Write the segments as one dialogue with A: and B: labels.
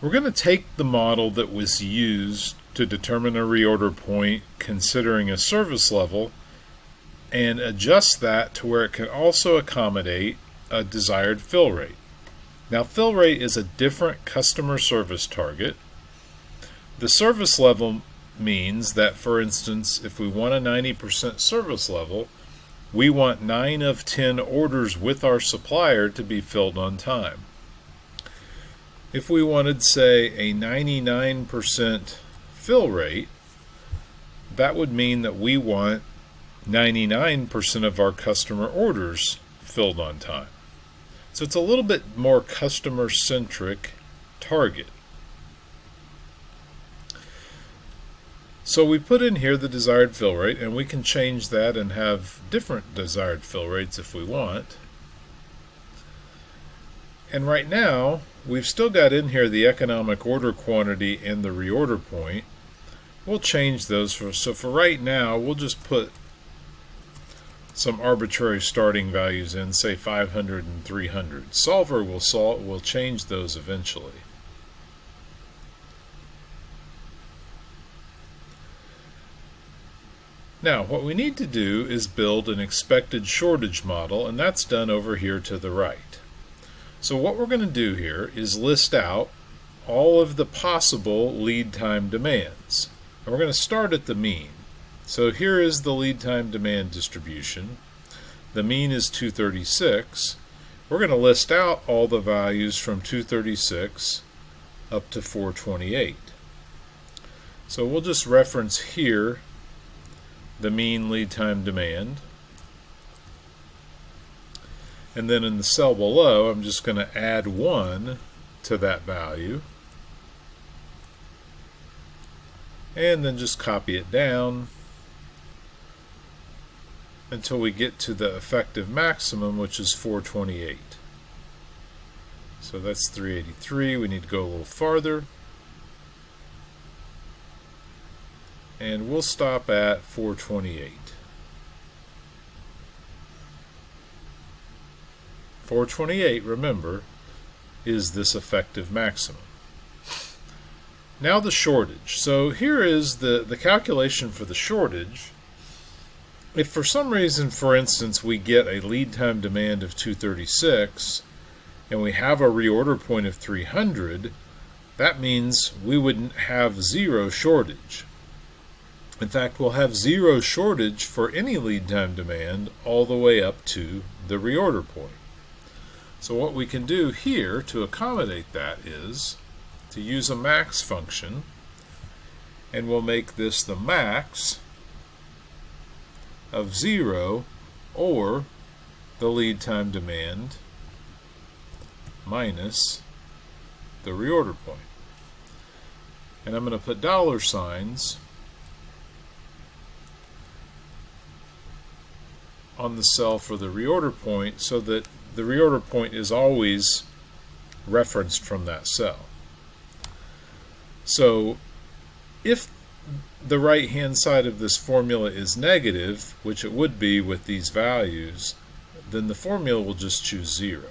A: We're going to take the model that was used to determine a reorder point considering a service level and adjust that to where it can also accommodate a desired fill rate. Now, fill rate is a different customer service target. The service level means that, for instance, if we want a 90% service level, we want 9 of 10 orders with our supplier to be filled on time. If we wanted, say, a 99% fill rate, that would mean that we want 99% of our customer orders filled on time. So it's a little bit more customer-centric target. So we put in here the desired fill rate, and we can change that and have different desired fill rates if we want. And right now, we've still got in here the economic order quantity and the reorder point. We'll change those. So for right now, we'll just put some arbitrary starting values in, say 500 and 300. Solver will change those eventually. Now, what we need to do is build an expected shortage model, and that's done over here to the right. So what we're going to do here is list out all of the possible lead time demands. And we're going to start at the mean. So here is the lead time demand distribution. The mean is 236. We're going to list out all the values from 236 up to 428. So we'll just reference here the mean lead time demand. And then in the cell below, I'm just going to add 1 to that value. And then just copy it down until we get to the effective maximum, which is 428. So that's 383. We need to go a little farther. And we'll stop at 428. 428, remember, is this effective maximum. Now the shortage. So here is the calculation for the shortage. If for some reason, for instance, we get a lead time demand of 236 and we have a reorder point of 300, that means we wouldn't have 0 shortage. In fact, we'll have 0 shortage for any lead time demand all the way up to the reorder point. So what we can do here to accommodate that is to use a max function, and we'll make this the max of 0 or the lead time demand minus the reorder point. And I'm going to put dollar signs on the cell for the reorder point so that the reorder point is always referenced from that cell. So if the right hand side of this formula is negative, which it would be with these values, then the formula will just choose 0.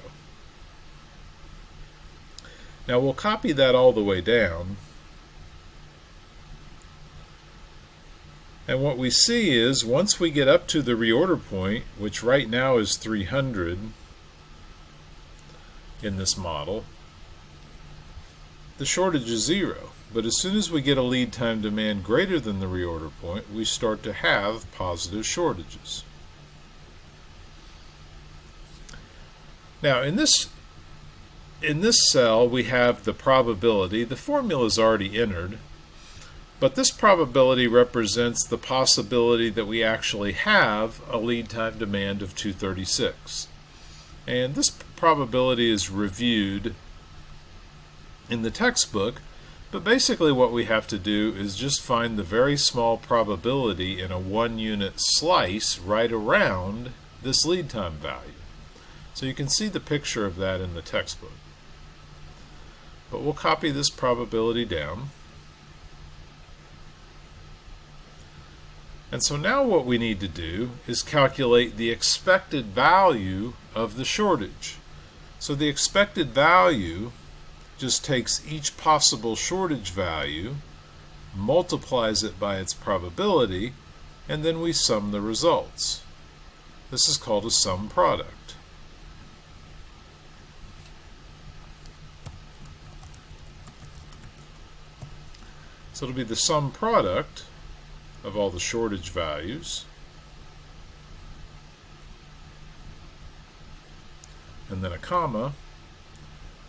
A: Now we'll copy that all the way down, and what we see is once we get up to the reorder point, which right now is 300 in this model, the shortage is 0. But as soon as we get a lead time demand greater than the reorder point, we start to have positive shortages. Now in this cell we have the probability. The formula is already entered, but this probability represents the possibility that we actually have a lead time demand of 236. And this probability is reviewed in the textbook. But basically what we have to do is just find the very small probability in a 1-unit slice right around this lead time value. So you can see the picture of that in the textbook. But we'll copy this probability down. And so now what we need to do is calculate the expected value of the shortage. So the expected value just takes each possible shortage value, multiplies it by its probability, and then we sum the results. This is called a sum product. So it'll be the sum product of all the shortage values, and then a comma,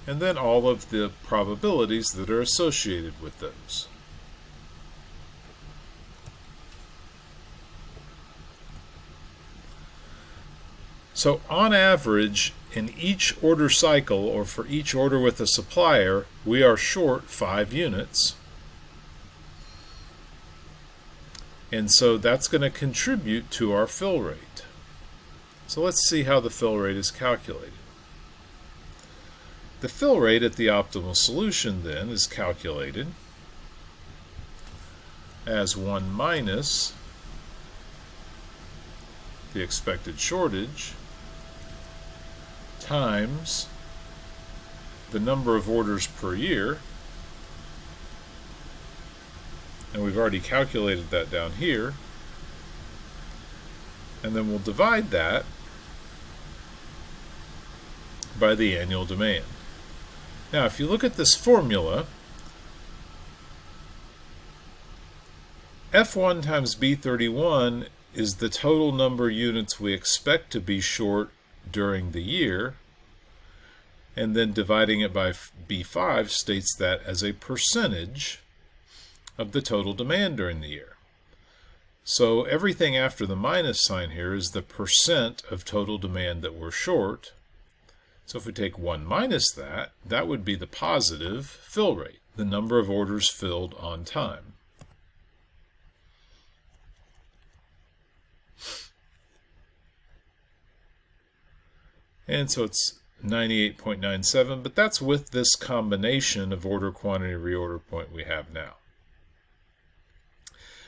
A: and then all of the probabilities that are associated with those. So on average, in each order cycle, or for each order with a supplier, we are short 5 units. And so that's going to contribute to our fill rate. So let's see how the fill rate is calculated. The fill rate at the optimal solution then is calculated as 1 minus the expected shortage times the number of orders per year, and we've already calculated that down here, and then we'll divide that by the annual demand. Now, if you look at this formula, F1 times B31 is the total number of units we expect to be short during the year, and then dividing it by B5 states that as a percentage of the total demand during the year. So everything after the minus sign here is the percent of total demand that we're short. So if we take 1 minus that, that would be the positive fill rate, the number of orders filled on time. And so it's 98.97, but that's with this combination of order quantity reorder point we have now.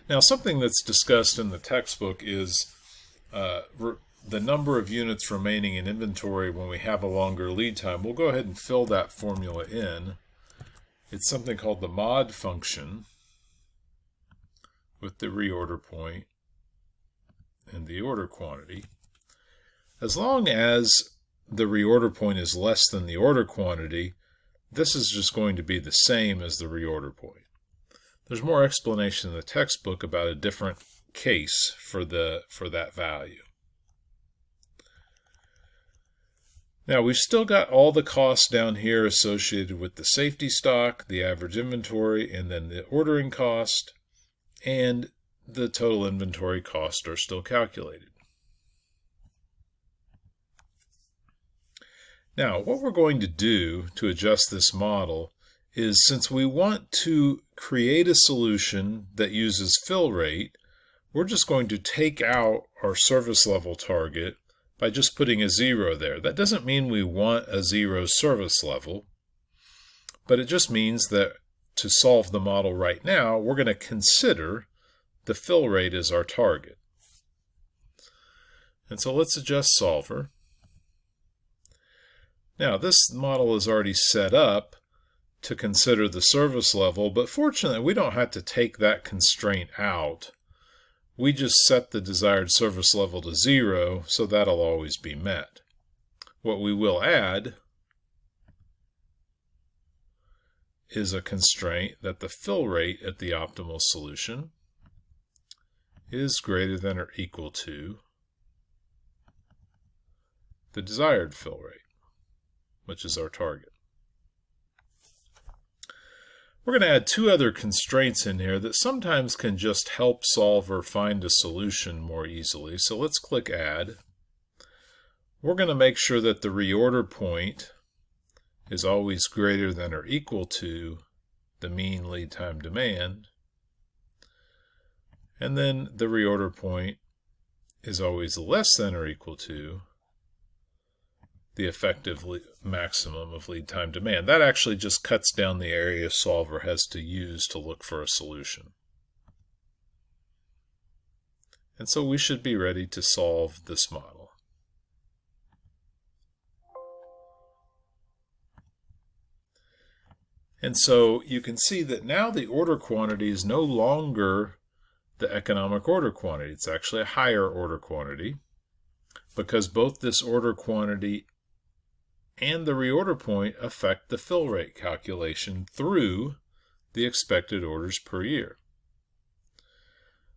A: Now, something that's discussed in the textbook is the number of units remaining in inventory when we have a longer lead time. We'll go ahead and fill that formula in. It's something called the mod function with the reorder point and the order quantity. As long as the reorder point is less than the order quantity, this is just going to be the same as the reorder point. There's more explanation in the textbook about a different case for that value. Now, we've still got all the costs down here associated with the safety stock, the average inventory, and then the ordering cost, and the total inventory cost are still calculated. Now, what we're going to do to adjust this model is, since we want to create a solution that uses fill rate, we're just going to take out our service level target by just putting a 0 there. That doesn't mean we want a 0 service level, but it just means that to solve the model right now, we're going to consider the fill rate as our target. And so let's adjust solver. Now, this model is already set up to consider the service level, but fortunately we don't have to take that constraint out. We just set the desired service level to 0, so that'll always be met. What we will add is a constraint that the fill rate at the optimal solution is greater than or equal to the desired fill rate, which is our target. We're going to add 2 other constraints in here that sometimes can just help solver find a solution more easily. So let's click Add. We're going to make sure that the reorder point is always greater than or equal to the mean lead time demand. And then the reorder point is always less than or equal to the effective maximum of lead time demand. That actually just cuts down the area solver has to use to look for a solution. And so we should be ready to solve this model. And so you can see that now the order quantity is no longer the economic order quantity. It's actually a higher order quantity because both this order quantity and the reorder point affect the fill rate calculation through the expected orders per year.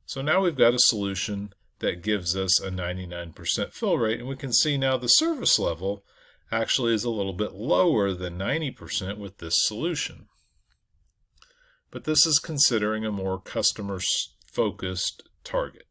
A: So now we've got a solution that gives us a 99% fill rate, and we can see now the service level actually is a little bit lower than 90% with this solution. But this is considering a more customer-focused target.